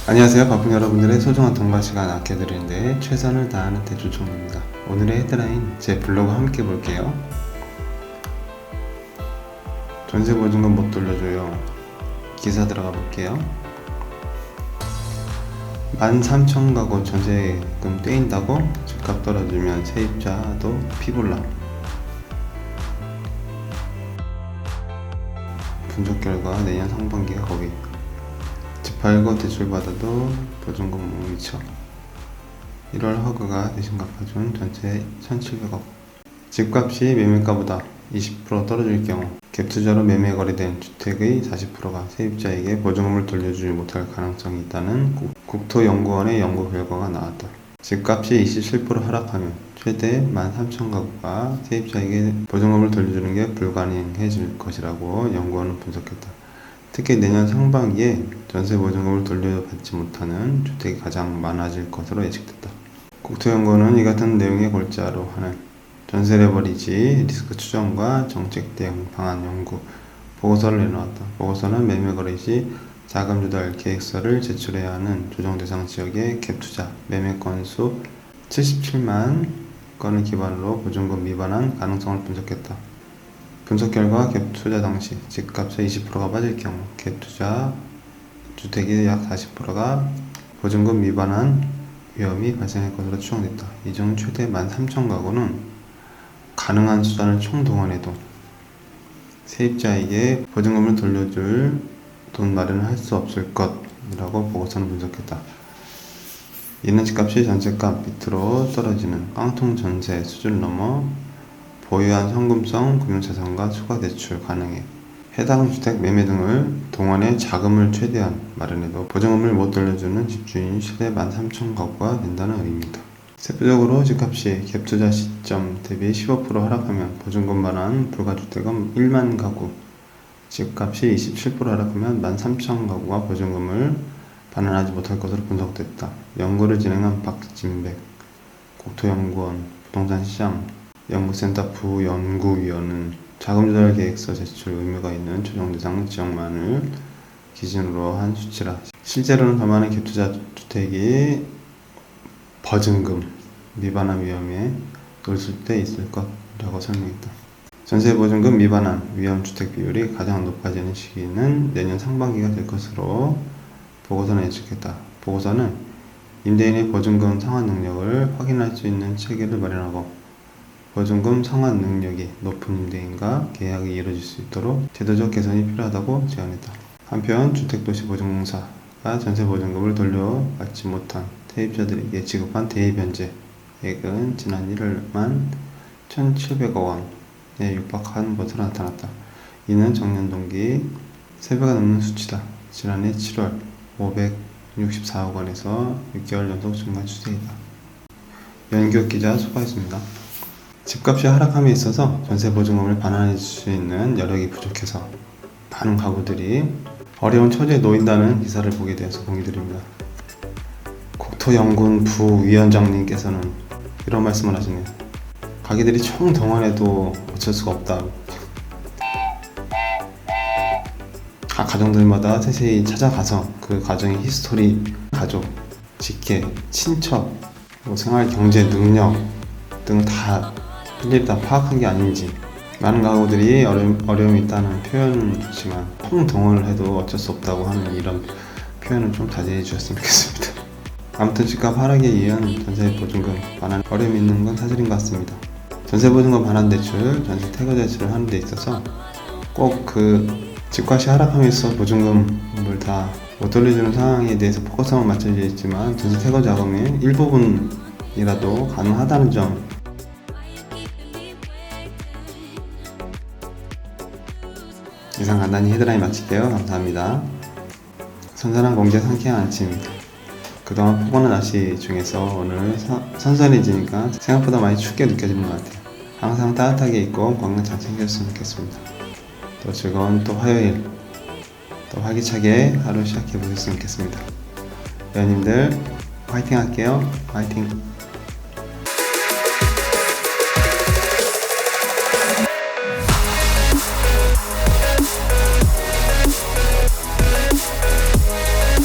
안녕하세요. 바쁜 여러분들의 소중한 통과 시간 아껴드리는데 최선을 다하는 대주총입니다. 오늘의 헤드라인 제 블로그 함께 볼게요. 전세 보증금 못 돌려줘요. 기사 들어가 볼게요. 13,000가구 전세금 떼인다고 집값 떨어지면 세입자도 피볼라. 분석 결과 내년 상반기가 거의 집 팔고 대출 받아도 보증금 못 미쳐. 1월 허그가 대신 갚아준 전세 1,700억. 집값이 매매가보다 20% 떨어질 경우 갭투자로 매매 거래된 주택의 40%가 세입자에게 보증금을 돌려주지 못할 가능성이 있다는 국토연구원의 연구 결과가 나왔다. 집값이 27% 하락하면 최대 13,000가구가 세입자에게 보증금을 돌려주는 게 불가능해질 것이라고 연구원은 분석했다. 특히 내년 상반기에 전세 보증금을 돌려받지 못하는 주택이 가장 많아질 것으로 예측됐다. 국토연구원은 이 같은 내용의 골자로 하는 전세 레버리지 리스크 추정과 정책 대응 방안 연구 보고서를 내놓았다. 보고서는 매매 거래 시 자금 조달 계획서를 제출해야 하는 조정 대상 지역의 갭 투자 매매 건수 77만 건을 기반으로 보증금 미반환 가능성을 분석했다. 분석 결과 갭 투자 당시 집값의 20%가 빠질 경우 갭 투자 주택의 약 40%가 보증금 미반환 위험이 발생할 것으로 추정됐다. 이 중 최대 13,000가구는 가능한 수단을 총동원해도 세입자에게 보증금을 돌려줄 돈 마련을 할 수 없을 것이라고 보고서는 분석했다. 이는 집값이 전세값 밑으로 떨어지는 깡통 전세 수준을 넘어 보유한 현금성 금융자산과 추가 대출 가능해 해당 주택 매매 등을 동원해 자금을 최대한 마련해도 보증금을 못 돌려주는 집주인이 최대 13,000가구가 된다는 의미입니다. 세부적으로 집값이 갭투자 시점 대비 15% 하락하면 보증금 반환 불가주택은 1만 가구, 집값이 27% 하락하면 13,000가구가 보증금을 반환하지 못할 것으로 분석됐다. 연구를 진행한 박진백 국토연구원 부동산시장 연구센터 부연구위원은 자금조달 계획서 제출 의무가 있는 조정대상 지역만을 기준으로 한 수치라 실제로는 더 많은 갭투자 주택이 보증금 미반환 위험에 놓칠 때 있을 것이라고 설명했다. 전세 보증금 미반환 위험 주택 비율이 가장 높아지는 시기는 내년 상반기가 될 것으로 보고서는 예측했다. 보고서는 임대인의 보증금 상환 능력을 확인할 수 있는 체계를 마련하고 보증금 상환 능력이 높은 임대인과 계약이 이루어질 수 있도록 제도적 개선이 필요하다고 제안했다. 한편 주택도시보증공사가 전세 보증금을 돌려받지 못한 세입자들에게 지급한 대입변제액은 지난 1월만 1,700억 원에 육박한 것으로 나타났다. 이는 전년 동기 3배가 넘는 수치다. 지난해 7월 564억 원에서 6개월 연속 증가 추세이다. 연기욱 기자 수고하셨습니다. 집값이 하락함에 있어서 전세 보증금을 반환해 줄 수 있는 여력이 부족해서 많은 가구들이 어려운 처지에 놓인다는 기사를 보게 되어서 공유드립니다. 국토연구원 부위원장님께서는 이런 말씀을 하시네요. 가게들이 총동원해도 어쩔 수가 없다. 각 가정들마다 세세히 찾아가서 그 가정의 히스토리, 가족, 직계, 친척, 생활 경제 능력 등 다 일일이 다 파악한 게 아닌지 많은 가구들이 어려움이 있다는 표현은 좋지만 총동원을 해도 어쩔 수 없다고 하는 이런 표현은 좀 자제해 주셨으면 좋겠습니다. 아무튼 집값 하락에 의한 전세 보증금 반환 어려움이 있는 건 사실인 것 같습니다. 전세 보증금 반환 대출, 전세 태거 대출을 하는 데 있어서 꼭 그 집값이 하락하면서 보증금을 다 못 돌려주는 상황에 대해서 포커스만 맞춰져 있지만 전세 태거 자금의 일부분이라도 가능하다는 점 이상 간단히 헤드라인 마칠게요. 감사합니다. 선선한 공기 상쾌한 아침입니다. 그동안 포근한 날씨 중에서 오늘 선선해지니까 생각보다 많이 춥게 느껴지는 것 같아요. 항상 따뜻하게 입고 건강 잘 챙겼으면 좋겠습니다. 또 즐거운 또 화요일 또 활기차게 하루 시작해 보셨으면 좋겠습니다. 회원님들 화이팅 할게요. 화이팅!